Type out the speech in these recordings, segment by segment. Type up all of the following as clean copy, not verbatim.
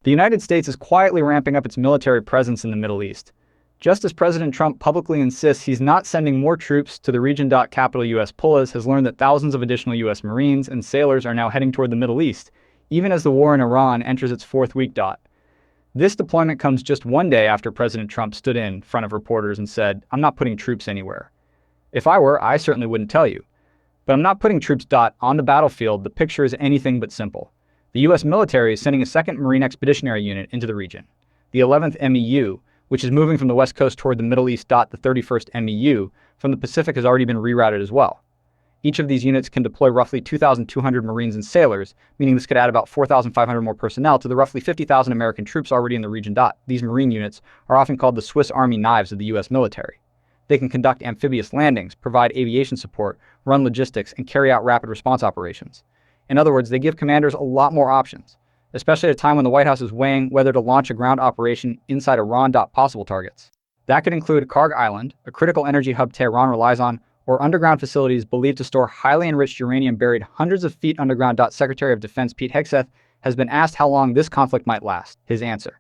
The United States is quietly ramping up its military presence in the Middle East. Just as President Trump publicly insists he's not sending more troops to the region. Capital U.S. Pulas has learned that thousands of additional U.S. Marines and sailors are now heading toward the Middle East, even as the war in Iran enters its fourth week. This deployment comes just one day after President Trump stood in front of reporters and said, "I'm not putting troops anywhere. If I were, I certainly wouldn't tell you. But I'm not putting troops. On the battlefield, the picture is anything but simple. The U.S. military is sending a second Marine Expeditionary Unit into the region. The 11th MEU, which is moving from the West Coast toward the Middle East. The 31st MEU from the Pacific has already been rerouted as well. Each of these units can deploy roughly 2,200 Marines and sailors, meaning this could add about 4,500 more personnel to the roughly 50,000 American troops already in the region. These Marine units are often called the Swiss Army knives of the U.S. military. They can conduct amphibious landings, provide aviation support, run logistics, and carry out rapid response operations. In other words, they give commanders a lot more options, especially at a time when the White House is weighing whether to launch a ground operation inside Iran. Possible targets. That could include Kharg Island, a critical energy hub Tehran relies on, or underground facilities believed to store highly enriched uranium buried hundreds of feet underground. Secretary of Defense Pete Hegseth has been asked how long this conflict might last. His answer: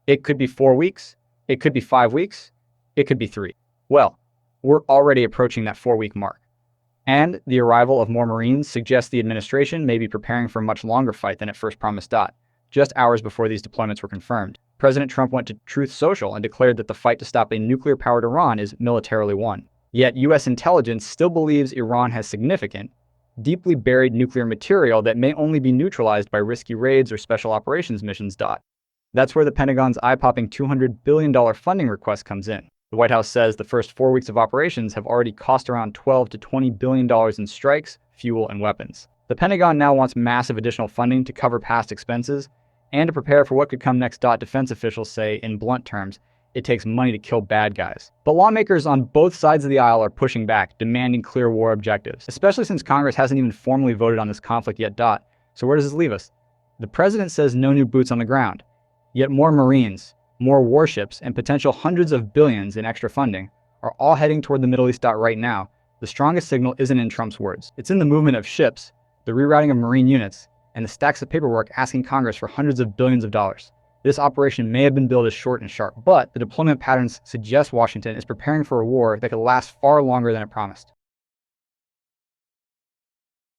it could be 4 weeks, it could be 5 weeks, it could be 3. Well, we're already approaching that 4-week mark. And the arrival of more Marines suggests the administration may be preparing for a much longer fight than it first promised. Just hours before these deployments were confirmed, President Trump went to Truth Social and declared that the fight to stop a nuclear-powered Iran is militarily won. Yet U.S. intelligence still believes Iran has significant, deeply buried nuclear material that may only be neutralized by risky raids or special operations missions. That's where the Pentagon's eye-popping $200 billion funding request comes in. The White House says the first 4 weeks of operations have already cost around $12 to $20 billion in strikes, fuel, and weapons. The Pentagon now wants massive additional funding to cover past expenses and to prepare for what could come next. Defense officials say, in blunt terms, it takes money to kill bad guys. But lawmakers on both sides of the aisle are pushing back, demanding clear war objectives, especially since Congress hasn't even formally voted on this conflict yet. So where does this leave us? The president says no new boots on the ground, yet more Marines, more warships, and potential hundreds of billions in extra funding are all heading toward the Middle East. Right now, the strongest signal isn't in Trump's words. It's in the movement of ships, the rerouting of Marine units, and the stacks of paperwork asking Congress for hundreds of billions of dollars. This operation may have been billed as short and sharp, but the deployment patterns suggest Washington is preparing for a war that could last far longer than it promised.